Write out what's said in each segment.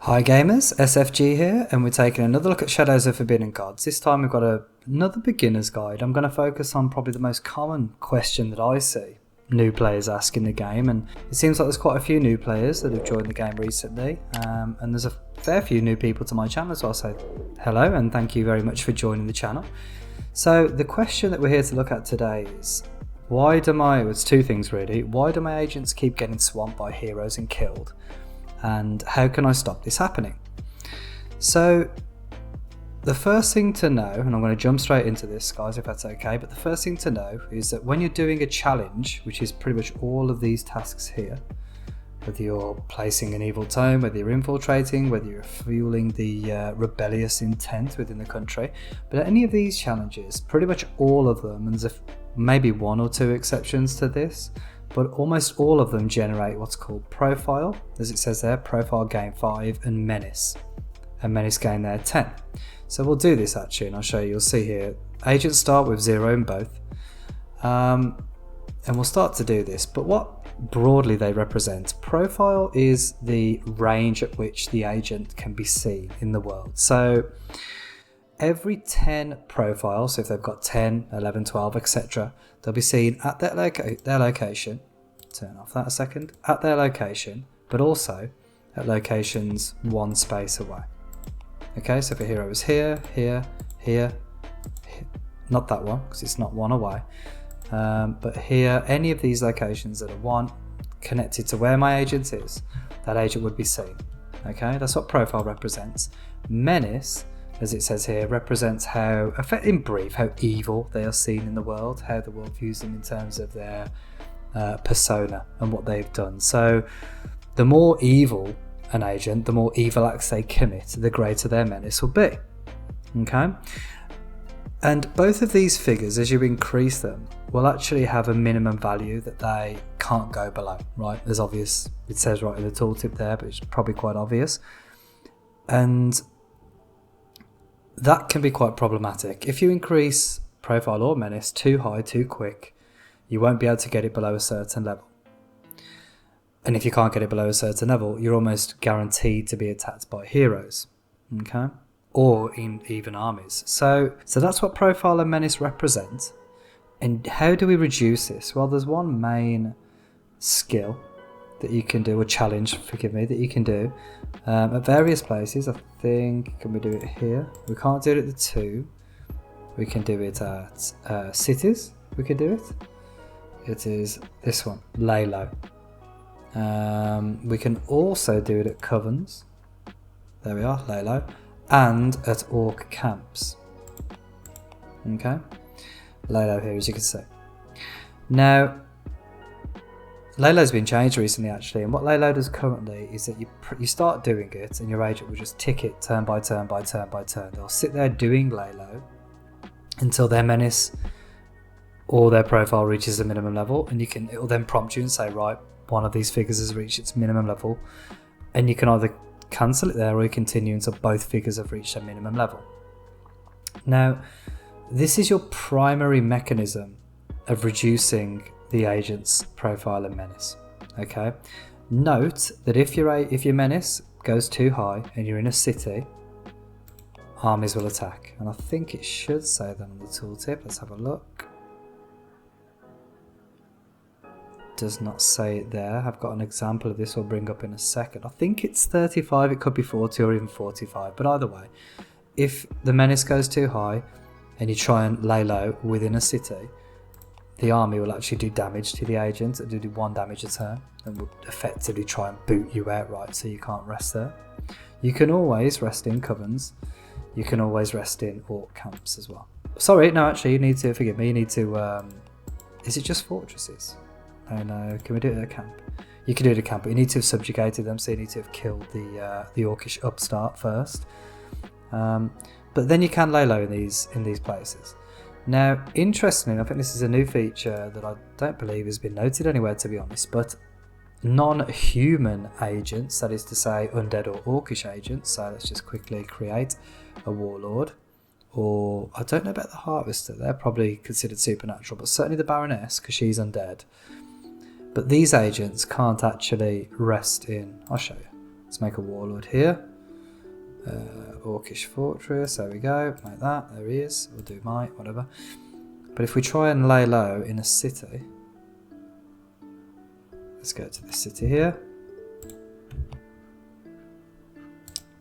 Hi gamers, SFG here, and we're taking another look at Shadows of Forbidden Gods. This time we've got another beginner's guide. I'm going to focus on probably the most common question that I see new players ask in the game, and it seems like there's quite a few new players that have joined the game recently, and there's a fair few new people to my channel as well, so hello and thank you very much for joining the channel. So the question that we're here to look at today is, it's two things really. Why do my agents keep getting swamped by heroes and killed? And how can I stop this happening? So the first thing to know, and I'm going to jump straight into this guys if that's okay, but the first thing to know is that when you're doing a challenge, which is pretty much all of these tasks here, whether you're placing an evil tome, whether you're infiltrating, whether you're fueling the rebellious intent within the country, but any of these challenges, pretty much all of them, and there's maybe one or two exceptions to this, but almost all of them generate what's called profile, as it says there, profile gain 5 and menace, and menace gain there 10. So we'll do this actually, and I'll show you. You'll see here agents start with 0 in both, and we'll start to do this. But what broadly they represent, profile is the range at which the agent can be seen in the world. So every 10 profiles, so if they've got 10, 11, 12, etc., they'll be seen at their location. Turn off that a second. At their location, but also at locations one space away. Okay, so if a hero is here, not that one because it's not one away, but here, any of these locations that are one connected to where my agent is, that agent would be seen. Okay, that's what profile represents. Menace, as it says here, represents how, in brief, how evil they are seen in the world, how the world views them in terms of their persona and what they've done. So the more evil an agent, the more evil acts they commit, the greater their menace will be. Okay? And both of these figures, as you increase them, will actually have a minimum value that they can't go below, right? As obvious, it says right in the tooltip there, but it's probably quite obvious. And that can be quite problematic. If you increase profile or menace too high, too quick, you won't be able to get it below a certain level. And if you can't get it below a certain level, you're almost guaranteed to be attacked by heroes, okay? Or in even armies. So that's what profile and menace represent. And how do we reduce this? Well, there's one main skill that you can do, a challenge, forgive me, that you can do at various places. I think, can we do it here? We can't do it at the 2. We can do it at cities. We can do it. It is this one, lay low. We can also do it at covens. There we are, lay low. And at orc camps. Okay, lay low here, as you can see. Now, Laylo's been changed recently actually, and what Laylo does currently is that you start doing it and your agent will just tick it turn by turn by turn by turn. They'll sit there doing Laylo until their menace or their profile reaches the minimum level, and it will then prompt you and say, right, one of these figures has reached its minimum level, and you can either cancel it there or you continue until both figures have reached their minimum level. Now, this is your primary mechanism of reducing the agent's profile and menace. Okay, note that if your menace goes too high and you're in a city, armies will attack, and I think it should say that on the tooltip. Let's have a look. Does not say it there. I've got an example of this I'll bring up in a second. I think it's 35, it could be 40 or even 45, but either way, if the menace goes too high and you try and lay low within a city, the army will actually do damage to the agent. It'll do 1 damage a turn and will effectively try and boot you outright, so you can't rest there. You can always rest in covens. You can always rest in orc camps as well. Sorry, no, actually, you need to, forgive me, you need to, is it just fortresses? No, can we do it at a camp? You can do it at a camp, but you need to have subjugated them, so you need to have killed the orcish upstart first. But then you can lay low in these places. Now, interestingly, I think this is a new feature that I don't believe has been noted anywhere, to be honest, but non-human agents, that is to say undead or orcish agents, so let's just quickly create a warlord, or I don't know about the harvester, they're probably considered supernatural, but certainly the baroness, because she's undead. But these agents can't actually rest in, I'll show you. Let's make a warlord here. Orcish Fortress, there we go, make that, there he is, we'll do might, whatever. But if we try and lay low in a city, let's go to this city here.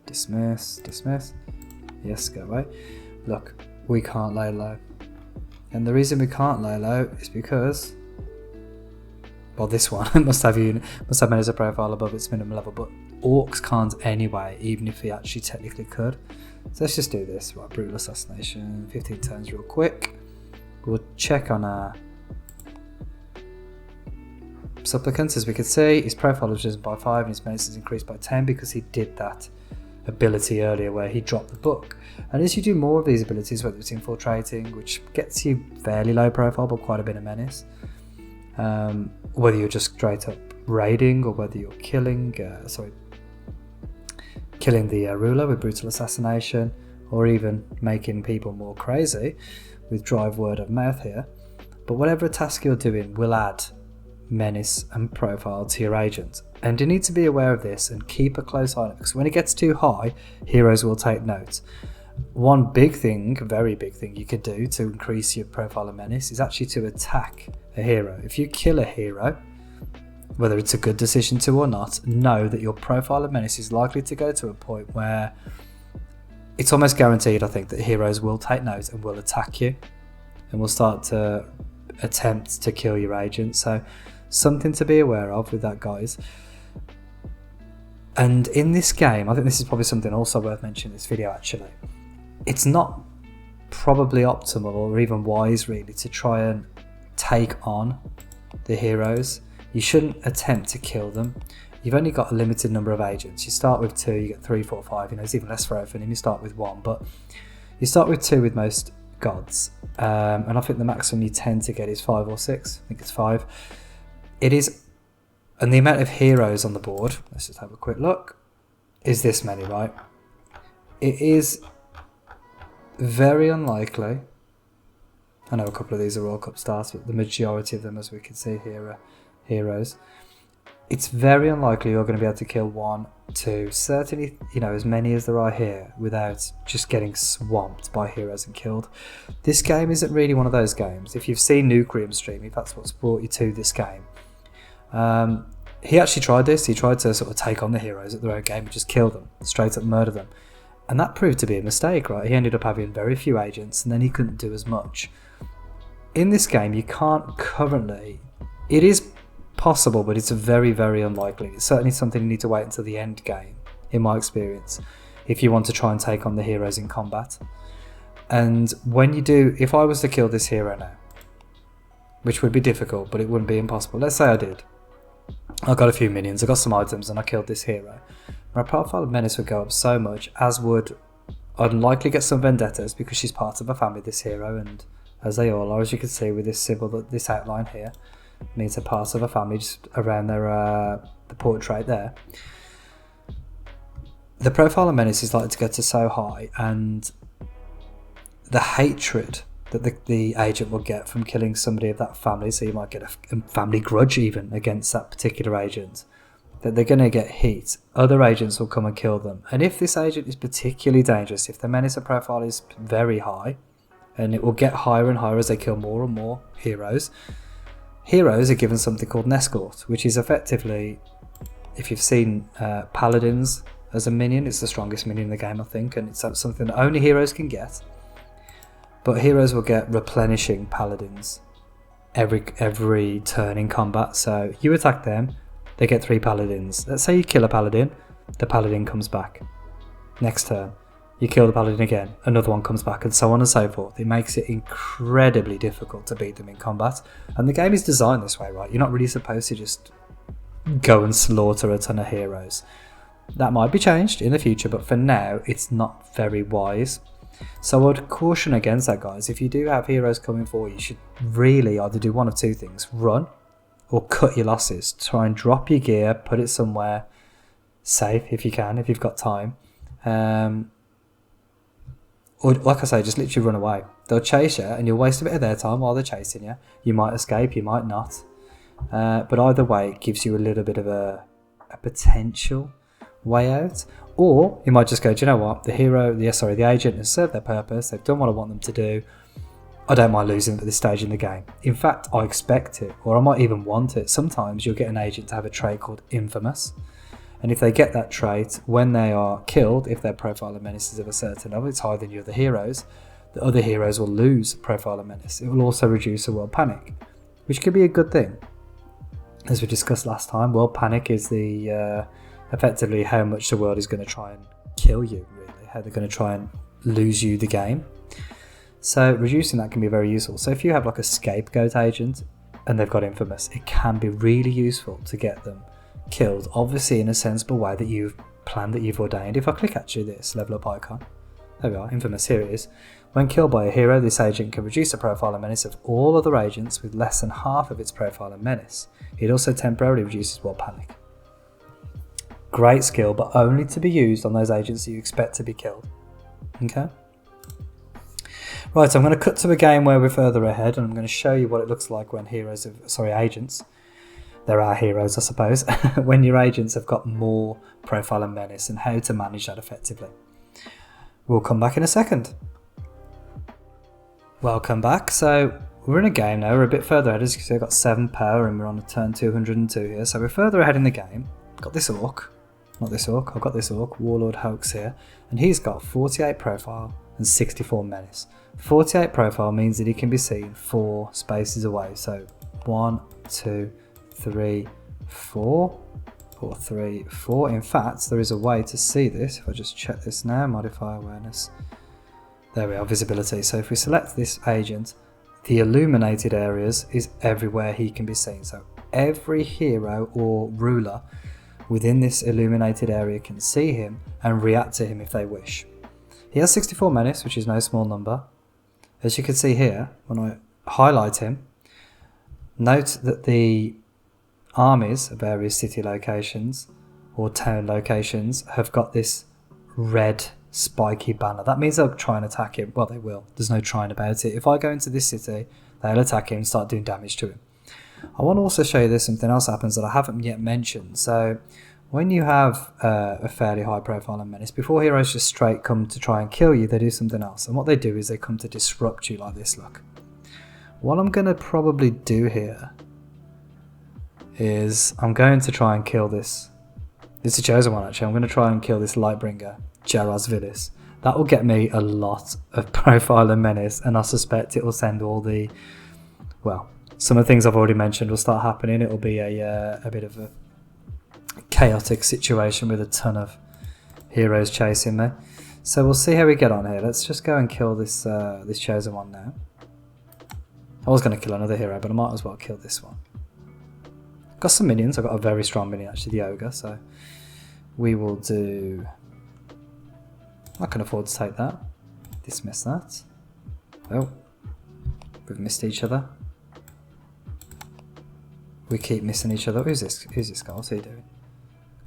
Dismiss, dismiss. Yes, go away. Look, we can't lay low. And the reason we can't lay low is because, well, this one must have Menace profile above its minimum level, but orcs can't anyway, even if he actually technically could. So let's just do this. Right, brutal assassination, 15 turns real quick. We'll check on our supplicants. As we can see, his profile has risen by 5 and his menace has increased by 10 because he did that ability earlier where he dropped the book. And as you do more of these abilities, whether it's infiltrating, which gets you fairly low profile but quite a bit of menace, whether you're just straight up raiding or whether you're killing the ruler with brutal assassination, or even making people more crazy with drive word of mouth here, but whatever task you're doing will add menace and profile to your agent, and you need to be aware of this and keep a close eye on it, because when it gets too high, heroes will take note. One big thing, very big thing you could do to increase your profile of menace is actually to attack a hero. If you kill a hero, whether it's a good decision to or not, know that your profile of menace is likely to go to a point where it's almost guaranteed, I think, that heroes will take note and will attack you and will start to attempt to kill your agent. So something to be aware of with that, guys. And in this game, I think this is probably something also worth mentioning in this video actually. It's not probably optimal or even wise really to try and take on the heroes. You shouldn't attempt to kill them. You've only got a limited number of agents. You start with 2, you get 3, 4, 5, it's even less for everything. You start with 1, but you start with 2 with most gods. And I think the maximum you tend to get is 5 or 6. I think it's 5. It is, and the amount of heroes on the board, let's just have a quick look, is this many, right? It is very unlikely. I know a couple of these are World Cup stars, but the majority of them, as we can see here, are heroes. It's very unlikely you're going to be able to kill 1, 2, certainly, as many as there are here without just getting swamped by heroes and killed. This game isn't really one of those games. If you've seen Nucleum stream, if that's what's brought you to this game, he actually tried this. He tried to sort of take on the heroes at their own game and just kill them, straight up murder them. And that proved to be a mistake, right? He ended up having very few agents and then he couldn't do as much. In this game, you can't currently... It is possible, but it's very, very unlikely. It's certainly something you need to wait until the end game, in my experience, if you want to try and take on the heroes in combat. And when you do, if I was to kill this hero now, which would be difficult, but it wouldn't be impossible. Let's say I did. I got a few minions, I got some items, and I killed this hero. My profile of menace would go up so much, as would... I'd likely get some vendettas because she's part of a family, this hero, and as they all are, as you can see with this symbol, this outline here, means a part of a family just around their the portrait there. The profile of menace is likely to go to so high, and the hatred that the agent will get from killing somebody of that family, so you might get a family grudge even against that particular agent, that they're going to get heat. Other agents will come and kill them, and if this agent is particularly dangerous, if the menace profile is very high, and it will get higher and higher as they kill more and more heroes. Heroes are given something called an escort, which is effectively, if you've seen paladins as a minion, it's the strongest minion in the game, I think, and it's something that only heroes can get. But heroes will get replenishing paladins every turn in combat. So you attack them, they get 3 paladins. Let's say you kill a paladin, the paladin comes back. Next turn, you kill the paladin again, another one comes back, and so on and so forth. It makes it incredibly difficult to beat them in combat. And the game is designed this way, right? You're not really supposed to just go and slaughter a ton of heroes. That might be changed in the future, but for now, it's not very wise. So I would caution against that, guys. If you do have heroes coming for you, you should really either do one of 2 things. Run, or cut your losses. Try and drop your gear, put it somewhere safe if you can, if you've got time. Or, like I say, just literally run away. They'll chase you, and you'll waste a bit of their time while they're chasing you. You might escape, you might not. But either way, it gives you a little bit of a potential way out. Or you might just go, do you know what? The agent has served their purpose. They've done what I want them to do. I don't mind losing them at this stage in the game. In fact, I expect it, or I might even want it. Sometimes you'll get an agent to have a trait called Infamous. And if they get that trait, when they are killed, if their profile of menace is of a certain level, it's higher than the other heroes, the other heroes will lose profile of menace. It will also reduce a world panic, which could be a good thing. As we discussed last time, world panic is the effectively how much the world is going to try and kill you, really, how they're going to try and lose you the game. So reducing that can be very useful. So if you have like a scapegoat agent and they've got Infamous, it can be really useful to get them killed, obviously in a sensible way that you've planned, that you've ordained. If I click actually this, level up icon, there we are, Infamous, here it is. When killed by a hero, this agent can reduce the profile and menace of all other agents with less than half of its profile and menace. It also temporarily reduces world panic. Great skill, but only to be used on those agents that you expect to be killed. Okay? Right, so I'm going to cut to a game where we're further ahead, and I'm going to show you what it looks like when agents, there are heroes I suppose, when your agents have got more profile and menace and how to manage that effectively. We'll come back in a second. Welcome back. So we're in a game now, we're a bit further ahead. As you can see, I've got 7 power and we're on a turn 202 here, so we're further ahead in the game. Got this orc, not this orc, I've got this orc, Warlord Hoax here, and he's got 48 profile and 64 menace. 48 profile means that he can be seen 4 spaces away, so 1, 2, 3, 4, or 3, 4. In fact, there is a way to see this. If I just check this now, modify awareness, there we are, visibility. So if we select this agent, the illuminated areas is everywhere he can be seen. So every hero or ruler within this illuminated area can see him and react to him if they wish. He has 64 menace, which is no small number. As you can see here, when I highlight him, note that the armies of various city locations or town locations have got this red spiky banner. That means they'll try and attack him. Well, they will. There's no trying about it. If I go into this city, they'll attack him and start doing damage to him. I want to also show you there's something else happens that I haven't yet mentioned. So when you have a fairly high profile and menace, before heroes just straight come to try and kill you, they do something else. And what they do is they come to disrupt you like this, look. What I'm going to probably do here is I'm going to try and kill this. It's a chosen one actually. I'm going to try and kill this Lightbringer, Jaraz Vilis. That will get me a lot of profile and menace, and I suspect it will send all the, well, some of the things I've already mentioned will start happening. It will be a bit of a chaotic situation with a ton of heroes chasing me. So we'll see how we get on here. Let's just go and kill this this chosen one now. I was going to kill another hero, but I might as well kill this one. Got some minions. I've got a very strong minion actually, the ogre. So we will do. I can afford to take that. Dismiss that. Oh, we've missed each other. We keep missing each other. Who's this? Who's this guy? What's he doing?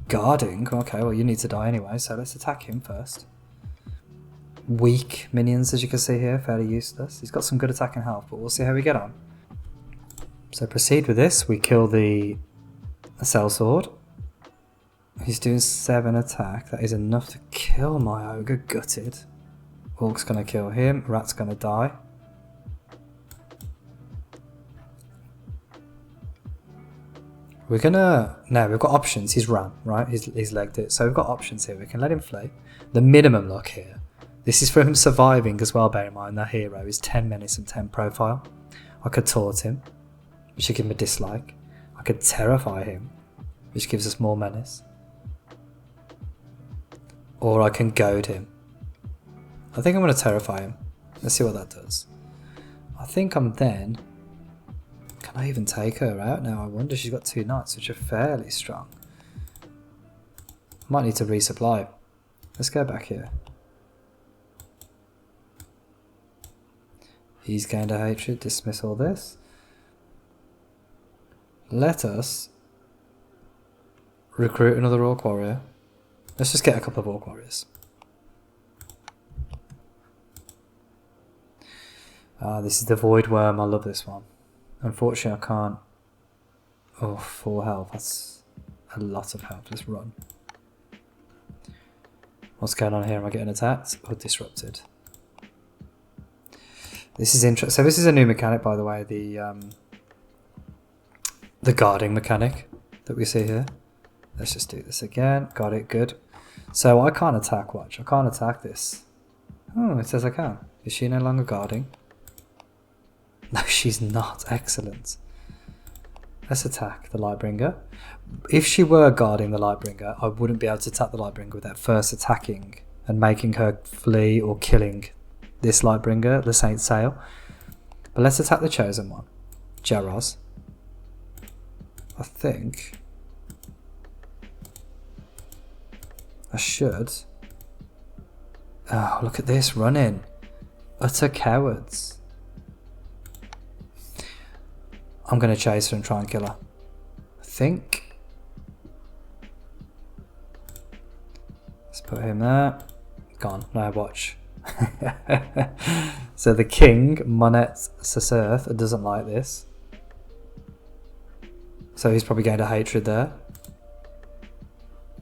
Guarding? Okay, well you need to die anyway, so let's attack him first. Weak minions, as you can see here, fairly useless. He's got some good attack and health, but we'll see how we get on. So proceed with this. We kill the sellsword. He's doing 7 attack. That is enough to kill my ogre. Gutted. Orc's gonna kill him. Rat's gonna die. We're gonna... No, we've got options. He's run, right? He's legged it. So we've got options here. We can let him flee. The minimum luck here. This is for him surviving as well, bear in mind. That hero is 10 menace and 10 profile. I could taunt him, which should give him a dislike. I could terrify him, which gives us more menace. Or I can goad him. I think I'm going to terrify him. Let's see what that does. I think I'm then... Can I even take her out now? I wonder. She's got 2 knights, which are fairly strong. Might need to resupply. Let's go back here. He's gained a hatred. Dismiss all this. Let us recruit another orc warrior. Let's just get a couple of orc warriors. This is the Void Worm. I love this one. Unfortunately, I can't. Oh, 4 health. That's a lot of health. Let's run. What's going on here? Am I getting attacked or disrupted? This is interesting. So this is a new mechanic, by the way, the guarding mechanic that we see here. Let's just do this again. Got it, good. So I can't attack, watch. I can't attack this. Oh, it says I can. Is she no longer guarding? No, she's not. Excellent. Let's attack the Lightbringer. If she were guarding the Lightbringer, I wouldn't be able to attack the Lightbringer without first attacking and making her flee or killing this Lightbringer, the Saint Sail. But let's attack the Chosen One, Jaros. I think I should. Oh, look at this running. Utter cowards. I'm going to chase her and try and kill her. I think. Let's put him there. Gone. Now watch. So the king, Menace, doesn't like this. So he's probably gained a hatred there.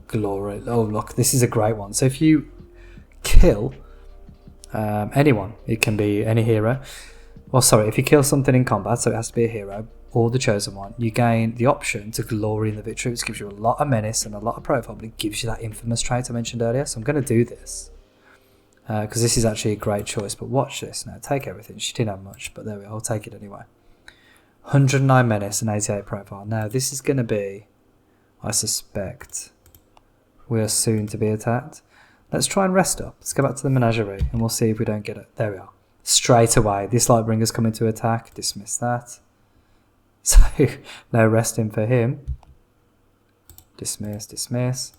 Glory. Oh, look, this is a great one. So if you kill anyone, it can be any hero. Well, sorry, if you kill something in combat, so it has to be a hero or the Chosen One, you gain the option to glory in the victory, which gives you a lot of menace and a lot of profile, but it gives you that infamous trait I mentioned earlier. So I'm going to do this because this is actually a great choice. But watch this now. Take everything. She didn't have much, but there we go. I'll take it anyway. 109 menace and 88 profile. Now, this is going to be, I suspect, we are soon to be attacked. Let's try and rest up. Let's go back to the menagerie and we'll see if we don't get it. There we are. Straight away, this Lightbringer's coming to attack. Dismiss that. So, no resting for him. Dismiss, dismiss.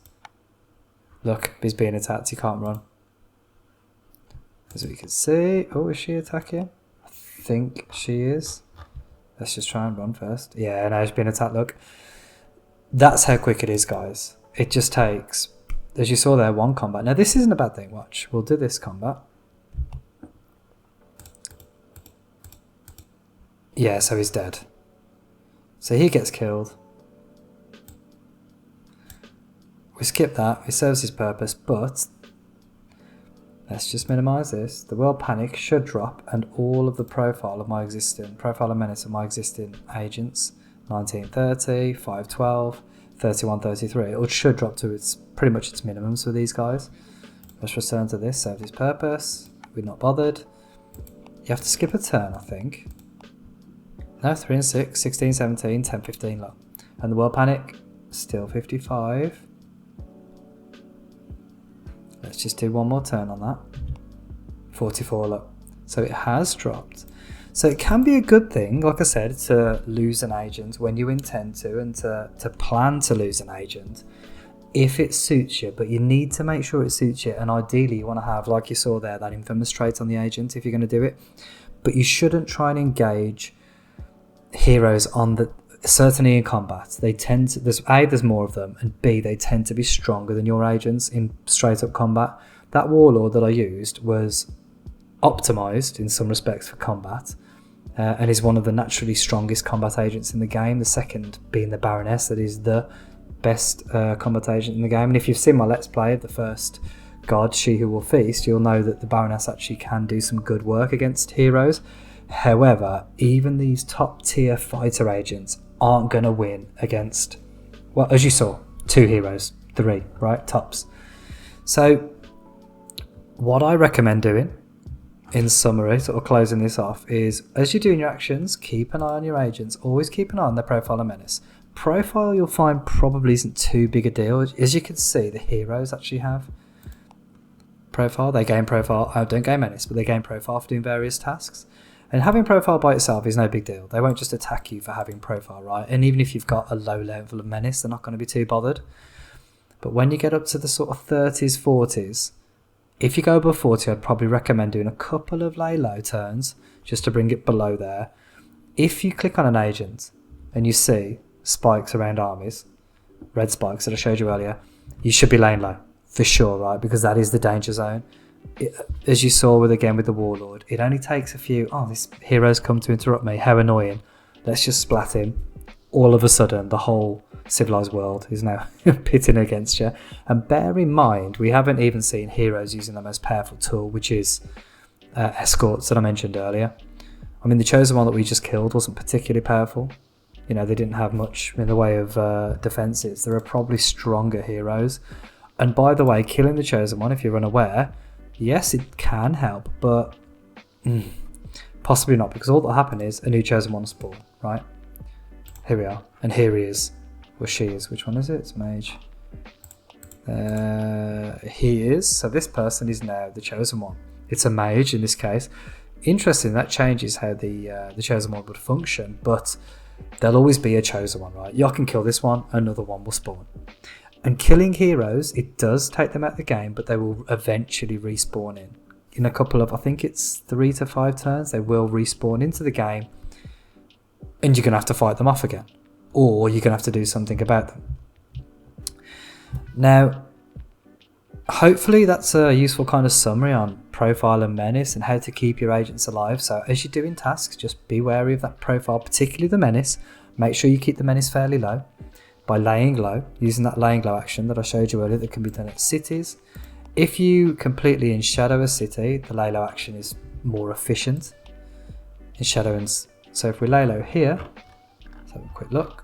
Look, he's being attacked. He can't run. As we can see. Oh, is she attacking? I think she is. Let's just try and run first. Yeah, now she's being attacked. Look. That's how quick it is, guys. It just takes, as you saw there, one combat. Now, this isn't a bad thing. Watch. We'll do this combat. Yeah, so he's dead. So he gets killed. We skip that. It serves his purpose, but let's just minimize this. The World Panic should drop, and all of the profile of menace of my existing agents, 1930, 512, 3133, it should drop to its pretty much its minimums for these guys. Let's return to this. Serves his purpose. We're not bothered. You have to skip a turn, I think. No, 3 and 6, 16, 17, 10, 15 low. And the World Panic, still 55. Let's just do one more turn on that. 44 low. So it has dropped. So it can be a good thing, like I said, to lose an agent when you intend to, and to plan to lose an agent if it suits you. But you need to make sure it suits you, and ideally you want to have, like you saw there, that infamous trait on the agent if you're going to do it. But you shouldn't try and engage heroes on the, certainly in combat, they tend to, there's more of them, and B, they tend to be stronger than your agents in straight up combat. That warlord that I used was optimized in some respects for combat, and is one of the naturally strongest combat agents in the game, the second being the Baroness, that is the best combat agent in the game. And if you've seen my Let's Play of the first god, She Who Will Feast, you'll know that the Baroness actually can do some good work against heroes. However, even these top tier fighter agents aren't going to win against, well, as you saw, 2 heroes, 3, right, tops. So what I recommend doing, in summary, sort of closing this off, is as you're doing your actions, keep an eye on your agents. Always keep an eye on their profile and menace. Profile, you'll find, probably isn't too big a deal. As you can see, the heroes actually have profile. They gain profile, don't gain menace, but they gain profile for doing various tasks. And having profile by itself is no big deal. They won't just attack you for having profile, right? And even if you've got a low level of menace, they're not going to be too bothered. But when you get up to the sort of 30s, 40s, if you go above 40, I'd probably recommend doing a couple of lay low turns just to bring it below there. If you click on an agent and you see spikes around armies, red spikes that I showed you earlier, you should be laying low for sure, right? Because that is the danger zone. As you saw with the Warlord, it only takes a few, oh, this hero's come to interrupt me, how annoying, let's just splat him. All of a sudden the whole civilized world is now pitting against you. And bear in mind, we haven't even seen heroes using the most powerful tool, which is escorts that I mentioned earlier. I mean, the chosen one that we just killed wasn't particularly powerful. You know, they didn't have much in the way of defenses. There are probably stronger heroes. And by the way, killing the chosen one, if you're unaware, yes, it can help, but possibly not, because all that will happen is a new chosen one will spawn, right? Here we are, and here he is, or she is. Which one is it? It's mage. He is. So this person is now the chosen one. It's a mage in this case. Interesting, that changes how the chosen one would function, but there'll always be a chosen one, right? You can kill this one, another one will spawn. And killing heroes, it does take them out of the game, but they will eventually respawn in a couple of, I think it's 3 to 5 turns, they will respawn into the game, and you're going to have to fight them off again, or you're going to have to do something about them. Now, hopefully that's a useful kind of summary on profile and menace and how to keep your agents alive. So as you're doing tasks, just be wary of that profile, particularly the menace. Make sure you keep the menace fairly low by laying low, using that laying low action that I showed you earlier that can be done at cities. If you completely in-shadow a city, the lay low action is more efficient in shadowing. So if we lay low here, let's have a quick look.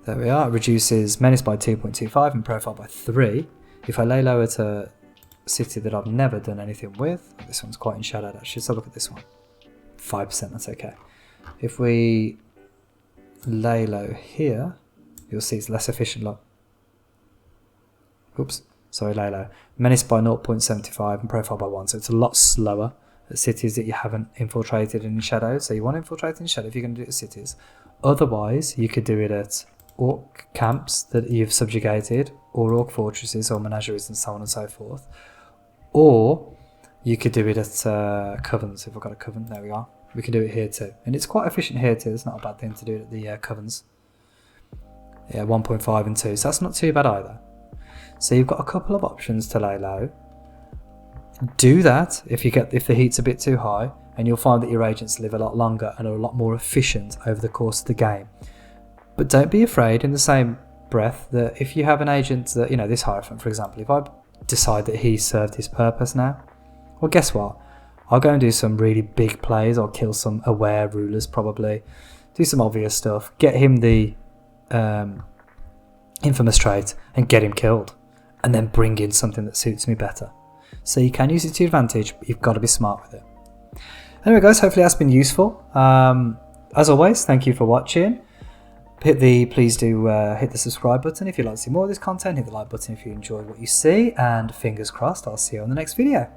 There we are, it reduces menace by 2.25 and profile by 3. If I lay low at a city that I've never done anything with, this one's quite in shadowed actually, so look at this one. 5%, that's okay. If we lay low here, you'll see it's less efficient. Look. Oops, sorry, lay low. Menace by 0.75 and profile by 1, so it's a lot slower at cities that you haven't infiltrated in shadow. So you want to infiltrate in shadow if you're going to do it at cities. Otherwise, you could do it at orc camps that you've subjugated, or orc fortresses, or menageries, and so on and so forth. Or you could do it at covens. If I've got a coven, there we are. We can do it here too, and it's quite efficient here too. It's not a bad thing to do it at the covens. Yeah, 1.5 and 2, so that's not too bad either. So you've got a couple of options to lay low. Do that if the heat's a bit too high, and you'll find that your agents live a lot longer and are a lot more efficient over the course of the game. But don't be afraid in the same breath that if you have an agent that, you know, this Hierophant for example, if I decide that he served his purpose now, well, guess what? I'll go and do some really big plays. I'll kill some aware rulers probably, do some obvious stuff, get him the infamous trait and get him killed, and then bring in something that suits me better. So you can use it to your advantage, but you've got to be smart with it. Anyway guys, hopefully that's been useful. As always, thank you for watching. Please do hit the subscribe button if you'd like to see more of this content. Hit the like button if you enjoyed what you see, and fingers crossed I'll see you on the next video.